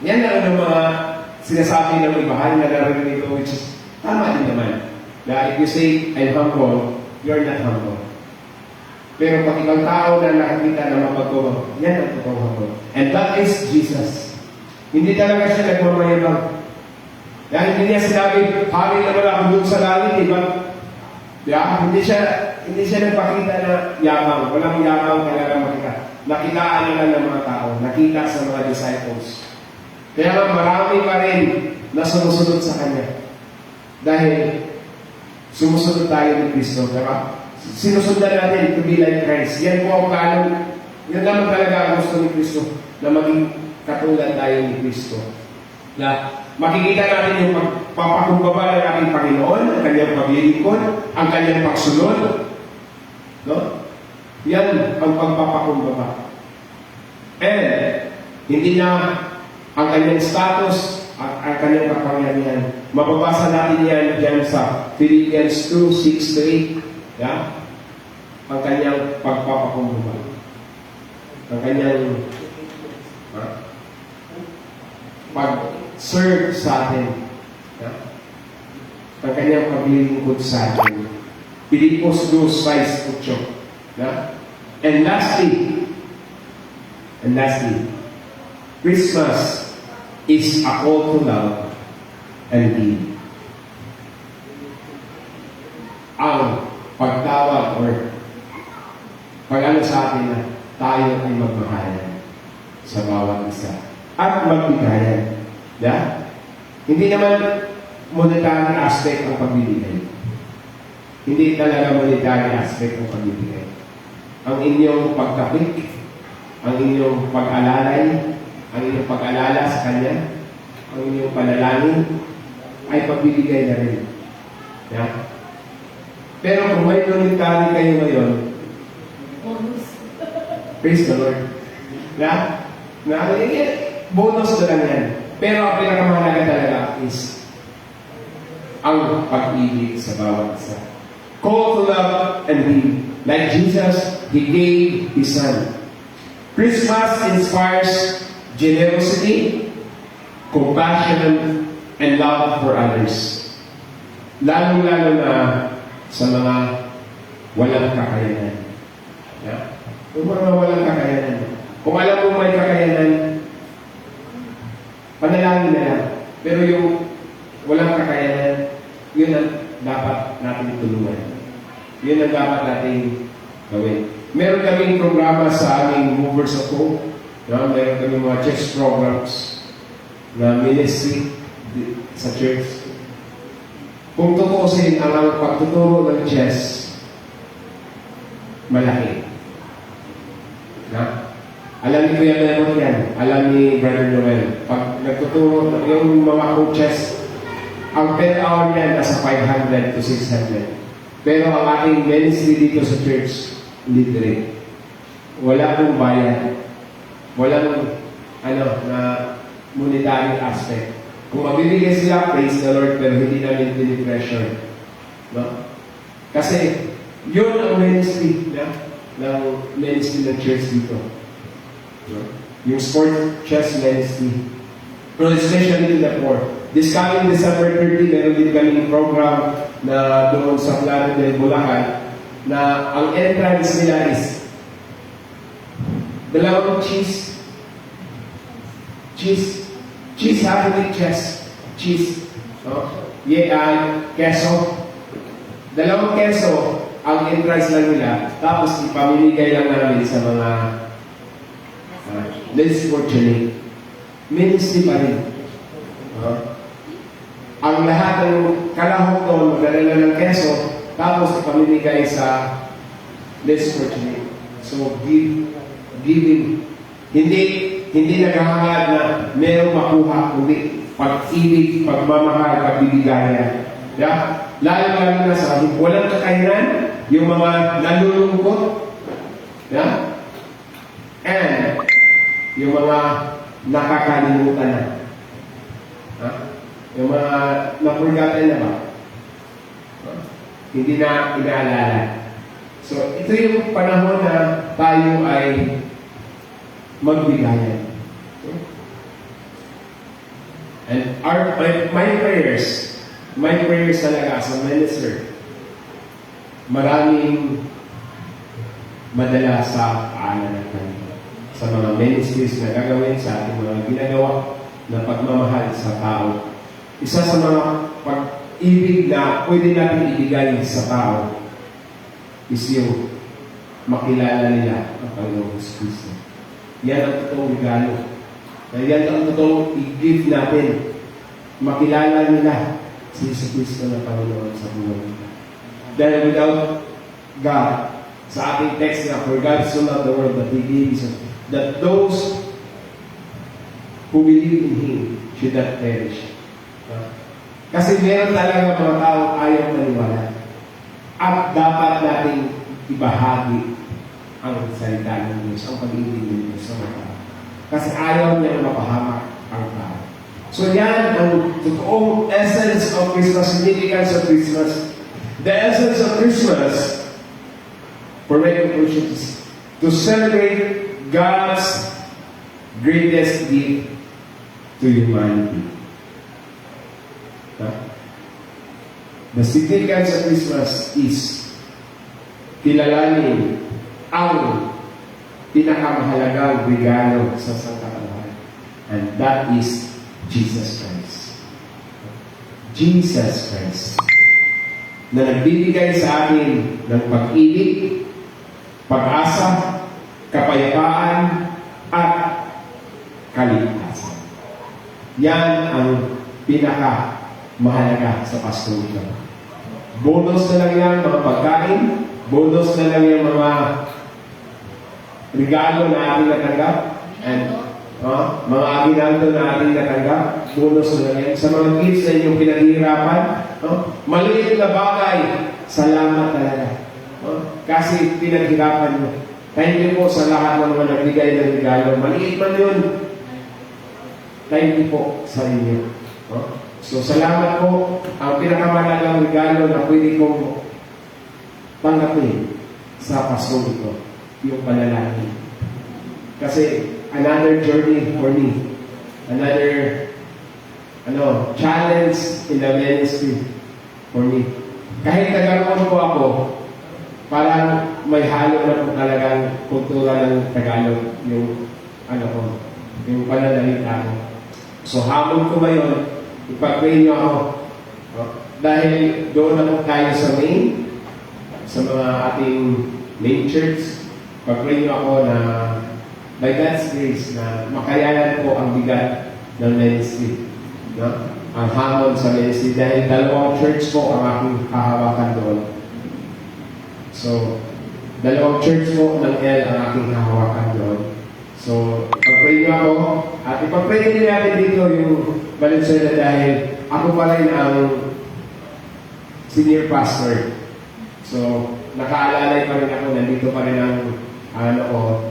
yan ang mga sinasabi ng ibahan na narinig ko, which is tama din naman. Na if you say, I'm humble, you're not humble. Pero pag ibang tao na nakakita na mapagkumbaba, yan ang totoong humble. And that is Jesus. Hindi talaga siya nagmamayabang. Yan, hindi niya sinabi, hari naman ako doon sa langit, diba? Yeah, hindi siya nagpakita na yabang. Walang yabang talaga makita. Nakitaan na lang ng mga tao. Nakita sa mga disciples. Kaya nga marami pa rin na sumusunod sa Kanya. Dahil sumusunod tayo ni Kristo. Diba? Sinusundan natin to be like Christ. Yan po ang plano. Yan naman talaga ang gusto ni Kristo. Na maging katulad tayo ni Kristo. Na makikita natin yung pagpapakumbaba ng ating Panginoon, ang Kanyang paglilingkod, ang Kanyang pagsunod. No? Yan ang pagpapakumbaba. And, hindi na ang Kanyang status, ang Kanyang kapangyarihan. Mababasa natin yan dyan sa Philippians 2:6-8. Yeah? Ang Kanyang pagpapakumbaba. Ang Kanyang pag-serve sa atin. Yeah? ang kanyang paglilingkod sa atin. Pilipos 2:6-8. Na? And lastly, Christmas is a call to love and give. Ang pagtawag or pag-ano sa atin na tayo ay magmahalan sa bawat isa at magbigayan. Yeah? Hindi naman monetary aspect ang pagbibigay. Hindi talaga monetary aspect ang pagbibigay. Ang inyong pagkapik, ang inyong pag-alalay, ang inyong pag-alala sa Kanya, ang inyong panalangin, ay pagbibigay na rin. Yeah? Pero kung may monetary kayo ngayon, praise the Lord. Yeah? Bonus na lang yan. Pero ang pinakamahalaga talaga is ang pag-ibig sa bawat isa. Call to love and give. Like Jesus, He gave His Son. Christmas inspires generosity, compassion, and love for others. Lalo-lalo na sa mga walang kakayanan. Yeah? Yung mga walang kakayanan. Kung alam mo may kakayanan, panalangin na lang. Pero yung walang kakayanan, yun ang dapat natin tulungan. Yun ang dapat natin gawin. Meron kaming programa sa aming Movers of Hope. No? Meron kaming mga chess programs na ministry sa church. Kung tutusin ang pagtuturo ng chess, malaki. Na? Alam ni Kuya Memo yan. Alam ni Brother Noel. Pag nagtuturo yung mga coaches, ang per hour yan nasa 500 to 600. Pero ang ating ministry dito sa church, libre. Wala pong bayad. Walang na monetary aspect. Kung mabibigay sila, praise the Lord, pero hindi namin pinipressure. No? Kasi yun ang ministry ng ministry ng church dito. No? Yung sport chess ministry. Pero especially in the poor. This coming December 30, meron din kaming program na doon sa Plano del Bulacan na ang entrance nila is dalawang cheese happy with cheese. No? Keso. Dalawang keso ang entrance lang nila. Tapos ipamimigay lang namin sa mga less fortunate. Ministry pa rin. Ang lahat ng kalahok doon, magdala ng keso, tapos ipamimigay sa less fortunate. So, giving. Hindi naghahangad na merong makuha, kundi pag-ibig, pagmamahal, pagbibigayan. Yeah? Lalo na sa walang kakayanan, yung mga nalulungkot, yeah? And yung mga nakakalimutan na. Yung mga napurgatan na ba? Hindi na inaalala. So, ito yung panahon na tayo ay magbigayan. And my prayers talaga as a minister, maraming madala sa paanan ng kanila. Sa mga ministries na gagawin, sa ating mga ginagawa na pagmamahal sa tao. Isa sa mga pag-ibig na pwede natin ibigay sa tao is yung makilala nila ang Panginoong Kristo. Yan ang totoong regalo. Yan ang totoong i-give natin. Makilala nila si Jesus Kristo na Panginoon sa buhay nila. Dahil without God, sa ating text na, for God so loved the world that He gave His Son, that those who believe in Him should not perish. Kasi meron talaga mga tao ayaw maniwala. At dapat nating ibahagi ang salita ng Diyos, ang pag-ibig ng Diyos sa mga tao. Kasi ayaw niya mapahamak ang tao. So yan ang totoong essence of Christmas, significance of Christmas. The essence of Christmas, for my conclusion, is to celebrate God's greatest gift to humanity. The significance of Christmas is kilalanin ang pinakamahalagang regalo sa sangkatauhan. And that is Jesus Christ. Jesus Christ. Na nagbibigay sa atin ng pag-ibig, pag-asa, kapayapaan, at kaligtasan. Yan ang pinaka-mahalaga sa Pasko ito. Bonus na lang yan mga pagkain, bonus na lang yung mga regalo na ating natanggap, and mga aginaldo na ating natanggap, bonus na lang yan. Sa mga gifts na inyong pinaghihirapan, maliit na bagay, salamat talaga. Kasi pinaghirapan mo. Thank you po sa lahat ng mga nagbigay ng regalo. Maliit man yun, thank you po sa inyo. So, salamat po. Ang pinakamahalagang regalo na pwede kong tanggapin sa Pasko ito, yung panalangin. Kasi, another journey for me. Another, challenge in the ministry for me. Kahit nagkaroon po ako, parang may halo na po talagang kultura ng Tagalog, yung, yung pananalita ko. So, hamon ko ngayon, ipag-pray niyo ako. Dahil doon na po tayo sa mga ating main church, pag-pray niyo ako na by God's grace na makayanan po ang bigat ng ministry. Ang hamon sa ministry. Dahil dalawang church po ang aking hahawakan doon. So, dalawang church po ng L ang aking hahawakan doon. So, pag-pray niyo ako, at ipag-pray din natin dito yung Valenzuela dahil ako pa rin ang senior pastor. So, nakaalalay pa rin ako, nandito pa rin ang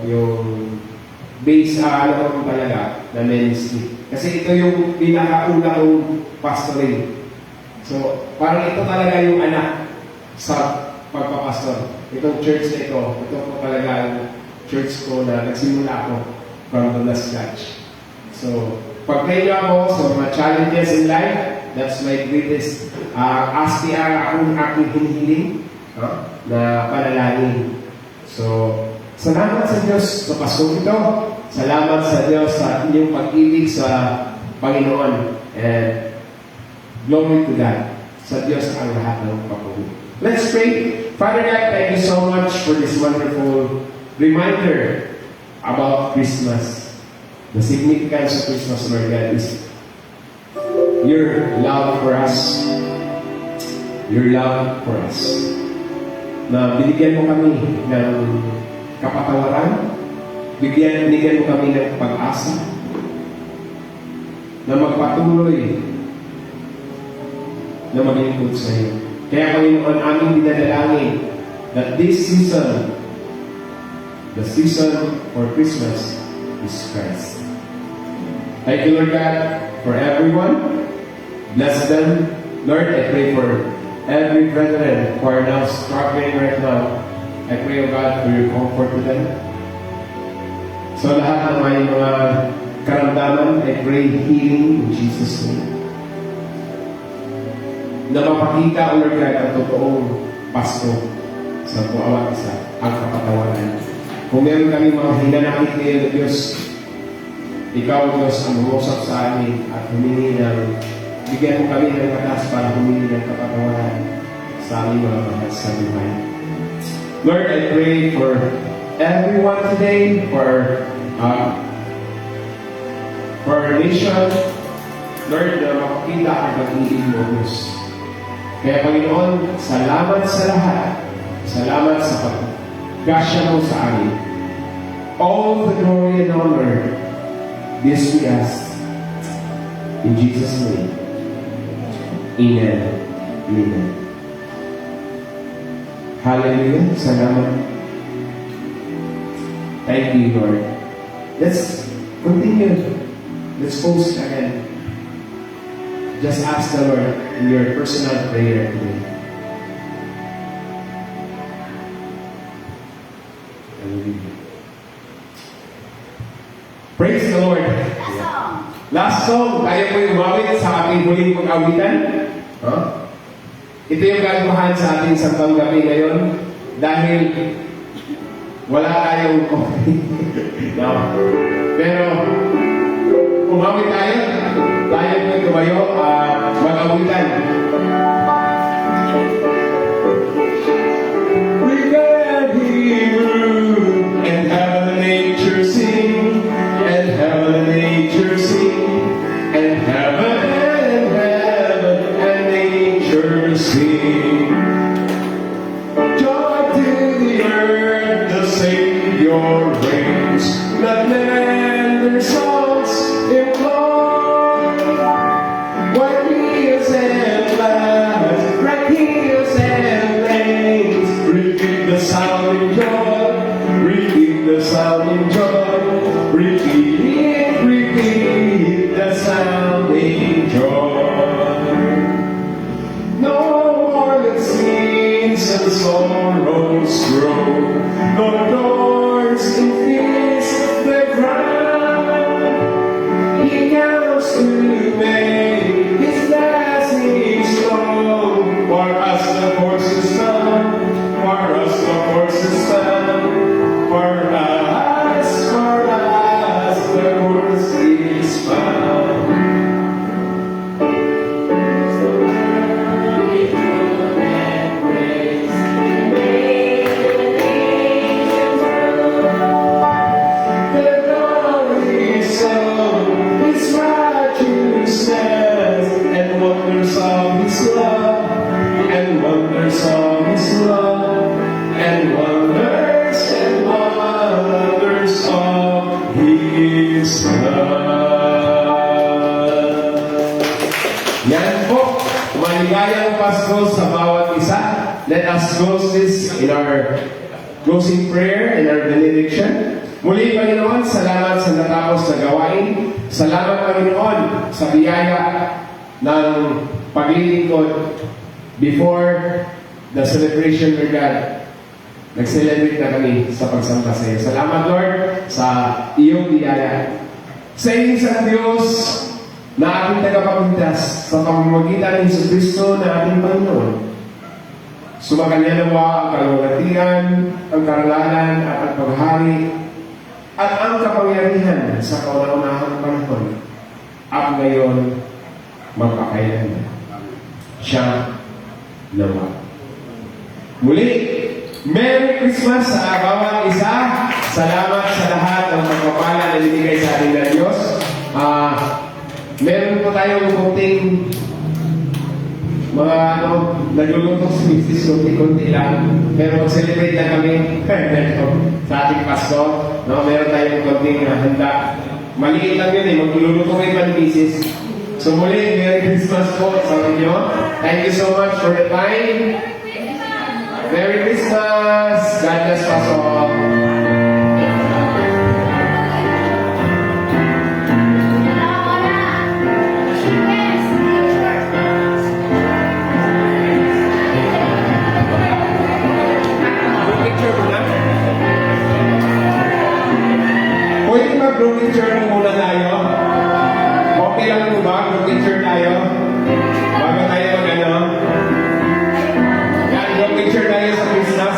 yung base ko talaga na ministry. Kasi ito yung pinakauna kong pastoring. So, parang ito talaga yung anak sa pagpapastor. Itong church na ito po talaga ang church ko na nagsimula ako from the scratch. So, pag-pray niyo ako sa mga challenges in life, that's my greatest SPR akong aking hinihiling na panalangin. So, salamat sa Diyos sa Pasko ito. Salamat sa Diyos sa inyong pag-ibig sa Panginoon. And glory to God. Sa Diyos ang lahat ng papuri. Let's pray. Father God, thank you so much for this wonderful reminder about Christmas. The significance of Christmas, Lord God, is your love for us. Your love for us. Na binigyan mo kami ng kapatawaran, binigyan mo kami ng pag-asa, na magpatuloy na maglingkod sa iyo. Kaya Panginoon, aming dinadalangin that this season, the season for Christmas, is Christ. Thank you, Lord God, for everyone. Bless them. Lord, I pray for every brethren who are now struggling right now. I pray, O God, for your comfort to them. So lahat ng may mga karamdaman, I pray healing in Jesus' name. Na mapakita, O Lord God, ang totoong Pasko sa bawat isa, ang kapatawaran. Kung meron kami mga hinanakit ngayon, Diyos, Ikaw, Diyos, ang umusap sa amin at humingi ng, bigyan mo kami ng katas para humingi ng kapatawaran sa aming mga mahal sa buhay. Lord, I pray for everyone today, for our nation. Lord, na makakita ang pag-ibig mo, Diyos. Kaya Panginoon, salamat sa lahat. Salamat sa pag-gasya mo sa amin. All the glory and honor, this we ask. In Jesus' name. Amen. Amen. Hallelujah. Salamat. Thank you, Lord. Let's continue. Let's post again. Just ask the Lord in your personal prayer today. Hallelujah. Praise the Lord. Last song, tayo po umawit sa ating huling pag-awitan. Ito yung gagawahan sa ating sampang gabi ngayon dahil wala tayong coffee. No? Pero umawit tayo. Tayo po tumayo, mag-awitan. We can hear and have the nature sing, and have the nature sing, and heaven and nature sing. Joy to the earth, the Savior reigns. Let men their songs employ. White wheels and flags, bright hills and lanes. Repeat the sounding joy, repeat the sounding joy, repeat the sounding joy. No more it seems and sorrows grow, nor doors in peace the ground. He comes to make his blessings known. For us the course is done, for us the course is done, for us the course is found. The glory song is righteousness, and wonders of His love, and wonders of His love, and wonders of His love. Yan po, maligayang Pasko sa bawat isa. Let us close this in our closing prayer and our benediction. Muli, Panginoon, salamat sa natapos na gawain. Salamat, Panginoon, sa biyaya ng paglilingkod before the celebration, Lord God. Nag-celebrate na kami sa pagsamba sa iyo. Salamat, Lord, sa iyong biyaya. Sa iyo sa Diyos na ating tagapagligtas sa pamamagitan ng Jesucristo na ating Panginoon. Sumakanya nawa ang kalulatian, ang karangalan at ang paghari at ang kapangyarihan sa kauna-unahang panahon at ngayon magpakailanman. Siya nawa. Muli, Merry Christmas sa bawat isa. Salamat sa lahat ng pagpapala na binigay sa ating ng Diyos. Meron po tayong kunting mga nagluluto sa business, kunti-kunti lang. Pero mag-celebrate na kami sa ating Pasko. No, meron tayong kunting handa. Maliit lang yun eh, magluluto kayo pa ni Mrs. So muli, Merry Christmas po sa inyo. Thank you so much for the time. Merry Christmas! God bless us all. Pwede mag-group picture muna tayo? Okay lang po ba? Group picture tayo? Bago tayo mag-ano? Yan, group picture tayo sa Christmas.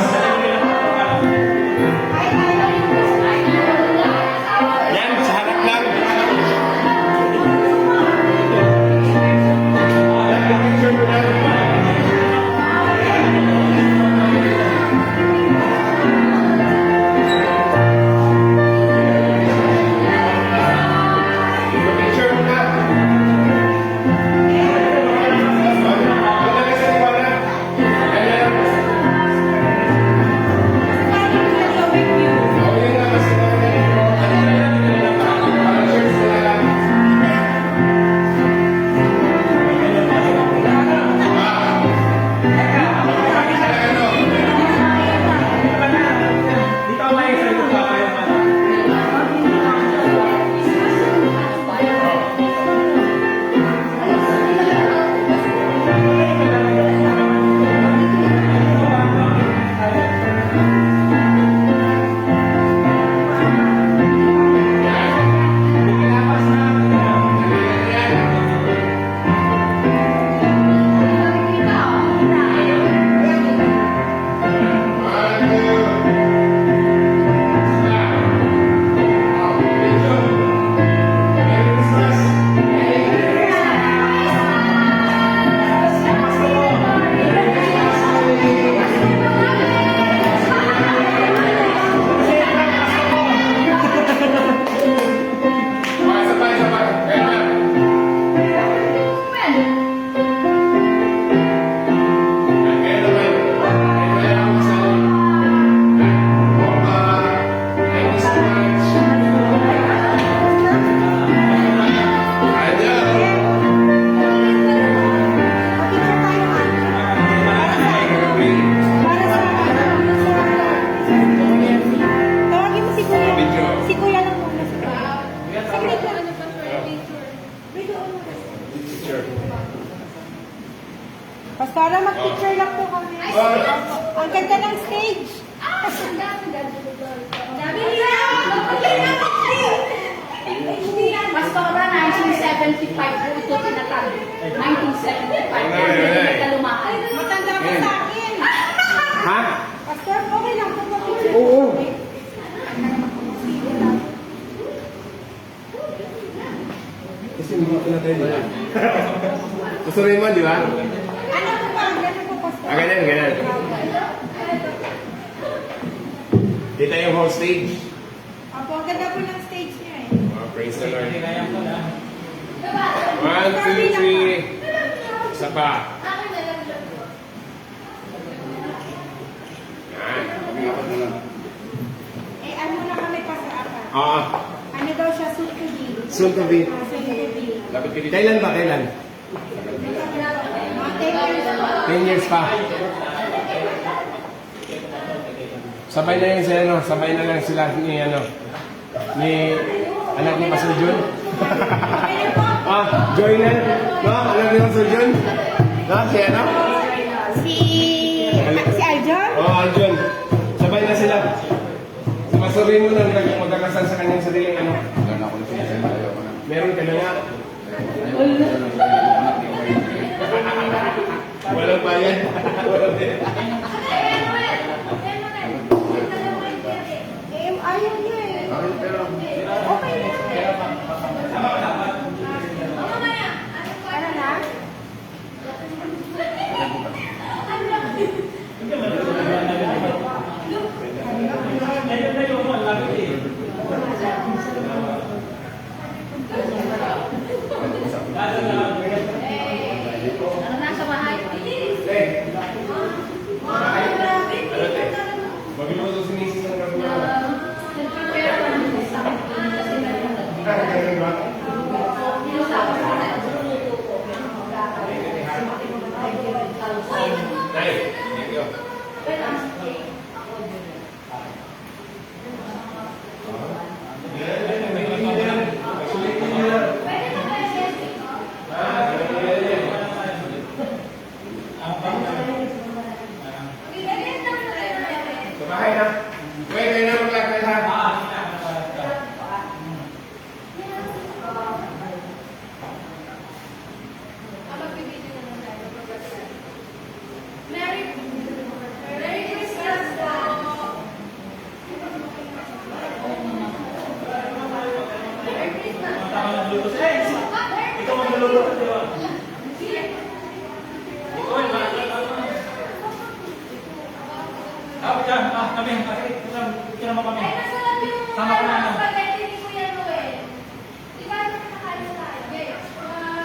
ganda ng stage. Sabi nila, Pastora, 1975 po ito tinatawag. 1975. Hindi ka lumakad. matanda ka sa akin. Ha? Pastor, okay lang po. Oo. Kasi mga pinatay nila. Gusto rin mo, di ba? Ano po ba? Ganun po, Pastor. Ganyan, ganyan. Kita yung whole stage. Opo, ang ganda po ng stage niya eh. Oh, praise the Lord. Kaya ko na. 1, 2, 3. Isa pa. Yan. Eh, ano na kami pa sa akin? Oo. Ano daw siya, soon to be. Soon to be. Soon to be. Kailan ba? Kailan? Mga 10 years pa. 10 years pa. Sabay na yun sila, no? Sabay na lang sila ni, anak ni Pastor Jun. Joyner. No? Anak ni Pastor Jun. No? Si Aljon? Aljun. Sabay na sila. Sa Pastor Raymond na magkakasal sa kanyang sariling ano. Meron ka na nga. Walang bayan. Walang bayan. Eh, ayaw niya eh. Okay na. Ano na? Layo mo, lapit eh. Ano na sa bahay? Magluluto si Mrs. ng gabi. Prepare pa ng isang kasi meron na. Ganun ba? Nay, thank you. Sa bahay na. Uy, kayo na maglakad ha. Merry Christmas po! Tama ng luto. Ikaw magluluto, di ba? Ikaw ay kami, kasi kaya mo kami. Sama ko na ano.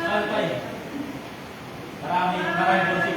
Alpay. Marami po si